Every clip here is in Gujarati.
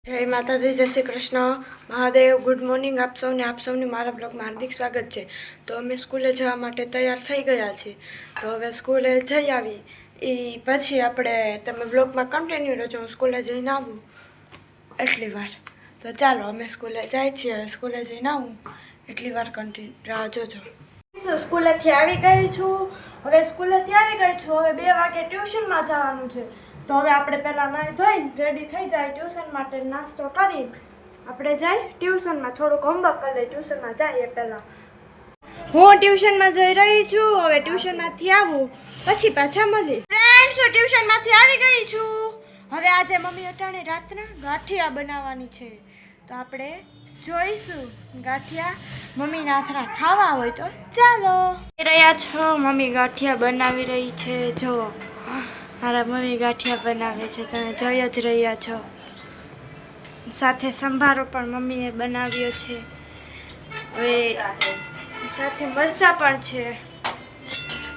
જય માતાજી, જય શ્રી કૃષ્ણ, મહાદેવ. ગુડ મોર્નિંગ આપ સૌને મારા બ્લોગમાં હાર્દિક સ્વાગત છે. તો અમે સ્કૂલે જવા માટે તૈયાર થઈ ગયા છીએ. તો હવે સ્કૂલે જઈ આવી એ પછી તમે બ્લોગમાં કન્ટિન્યુ રહેજો. હું સ્કૂલે જઈને આવું એટલી વાર. તો ચાલો અમે સ્કૂલે જાય છીએ. હવે સ્કૂલે જઈને આવું એટલી વાર કન્ટિન્યુ રાહ જોજો. સ્કૂલેથી આવી ગઈ છું. હવે 2 વાગે ટ્યુશનમાં જવાનું છે. તો હવે આપણે પહેલાં નાહી ધોઈને રેડી થઈ જાય ટ્યુશન માટે. નાસ્તો કરી આપણે જાય ટ્યુશનમાં. થોડુંક હોમવર્ક કરી લઈએ. ટ્યુશનમાં જઈએ પહેલાં. હું ટ્યુશનમાં જઈ રહી છું. હવે ટ્યુશનમાંથી આવું પછી પાછા મળી. ફ્રેન્ડ્સ, હું ટ્યુશનમાંથી આવી ગઈ છું. હવે આજે મમ્મી અટાણે રાતના ગાંઠિયા બનાવવાની છે. તો આપણે જોઈશું ગાંઠિયા. મમ્મીના હાથના ખાવા હોય તો ચાલો. રહ્યા છો, મમ્મી ગાંઠિયા બનાવી રહી છે. જો મારા મમ્મી ગાંઠિયા બનાવે છે, તમે જોઈ જ રહ્યા છો. સાથે સંભારો પણ મમ્મીએ બનાવ્યો છે. હવે સાથે મરચાં પણ છે.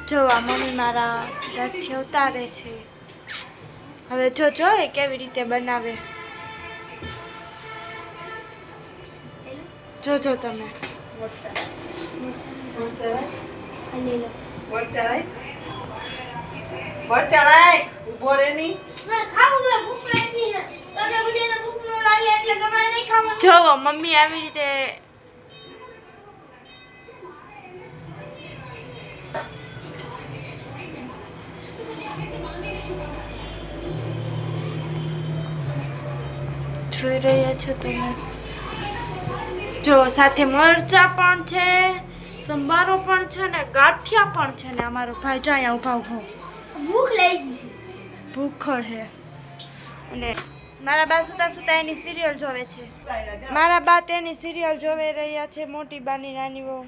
જોવા મમ્મી મારા ગાંઠિયા ઉતારે છે. હવે જો એ કેવી રીતે બનાવે. જોજો તમે. જોવો મમ્મી આવી રીતે જોઈ રહ્યા છો તમે. જો સાથે મરચા પણ છે, સંભારો પણ છે ને ગાંઠિયા પણ છે ને. અમારો ભાઈ જો અહીંયા ઊભો ભૂખ લાગી, ભૂખડ છે. અને મારા બા સુતા એની સિરિયલ જોવે છે. મારા બા તેની સિરિયલ જોવે રહ્યા છે, મોટી બાની નાની વહુ.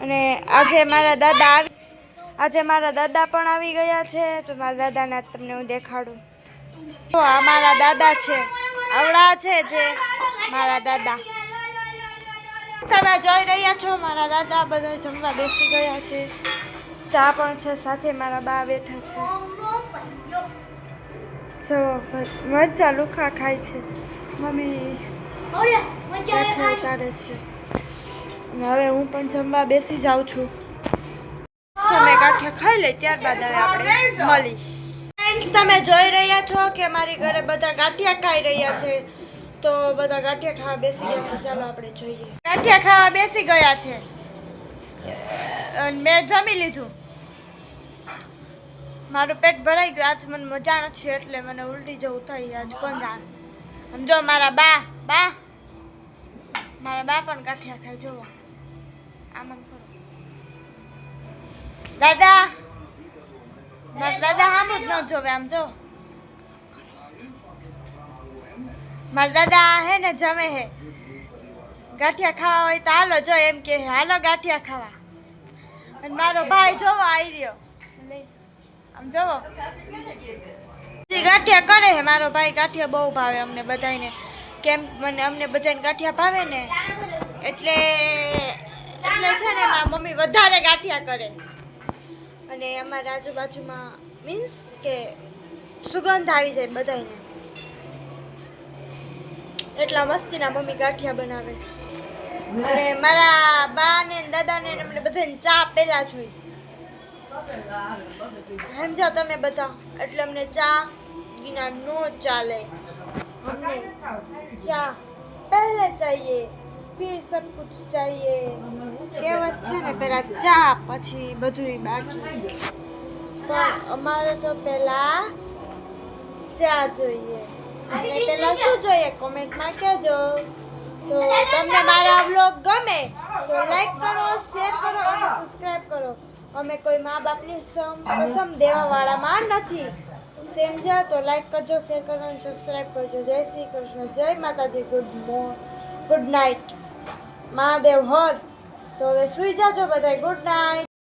અને આજે મારા દાદા પણ આવી ગયા છે. તો મારા દાદાને તમને હું દેખાડું. તો આ મારા દાદા છે, આવડા છે જે મારા દાદા. તમે જોઈ રહ્યા છો મારા દાદા બધા જમવા બેસી ગયા છે. ચા પણ છે, સાથે મારા બા બેઠા છે. જો મરચા લુખા ખાય છે. મમ્મી ઉતારે છે. અને હવે હું પણ જમવા બેસી જાઉં છું. તમે ગાંઠિયા ખાઈ લે ત્યારબાદ હવે આપણે મળી. તમે જોઈ રહ્યા છો કે મારી ઘરે બધા ગાંઠિયા ખાઈ રહ્યા છે. તો બધા ગાંઠિયા ખાવા બેસી ગયા છે. ચાલો આપણે જોઈએ. ગાંઠિયા ખાવા બેસી ગયા છે. મેં જમી લીધું. મારું પેટ ભરાઈ ગયું. આજ મને મજા નથી એટલે મને ઉલટી જેવું થઈ. આજ કોણ જાણે. સમજો મારા બા પણ ગાંઠિયા ખાય. જોવો આમ કરો. દાદા આમ જ ન જોવે. આમ જો મારા દાદા હે ને જમે હે. ગાંઠિયા ખાવા હોય તો હાલો. જો એમ કે હાલો ગાંઠિયા ખાવા. અને મારો ભાઈ જોવો આવી રહ્યો. આમ જોવો ગાંઠિયા કરે હે મારો ભાઈ. ગાંઠિયા બહુ ભાવે અમને બધાને. કેમ અમને બધાને ગાંઠિયા ભાવે ને એટલે છે ને મારા મમ્મી વધારે ગાંઠિયા કરે. અને અમારા આજુબાજુમાં મીન્સ કે સુગંધ આવી જાય બધાને. એટલા મસ્તીના મમ્મી ગાંઠિયા બનાવે. અને મારા બા ને દાદા ને અમને બધાને ચા પેલા જોઈ. સમજો તમે બધા. એટલે અમને ચા વિના નો ચાલે. અમને ચા પહેલે चाहिए, फिर सब कुछ चाहिए. કહેવત છે ને પહેલા ચા પછી બધું બાકી. પણ અમારે તો પહેલા ચા જોઈએ. અને પહેલા શું જોઈએ કોમેન્ટમાં કહેજો. તો તમને મારા વ્લોગ ગમે તો લાઈક કરો, શેર કરો અને સબસ્ક્રાઈબ કરો. અમે કોઈ મા બાપની કસમ દેવાવાળામાં નથી. સમજ્યા? તો લાઈક કરજો, શેર કરજો અને સબસ્ક્રાઈબ કરજો. જય શ્રી કૃષ્ણ, જય માતાજી. Good night. મહાદેવ હર. તો હવે સુઈ જાજો બધાય. Good night.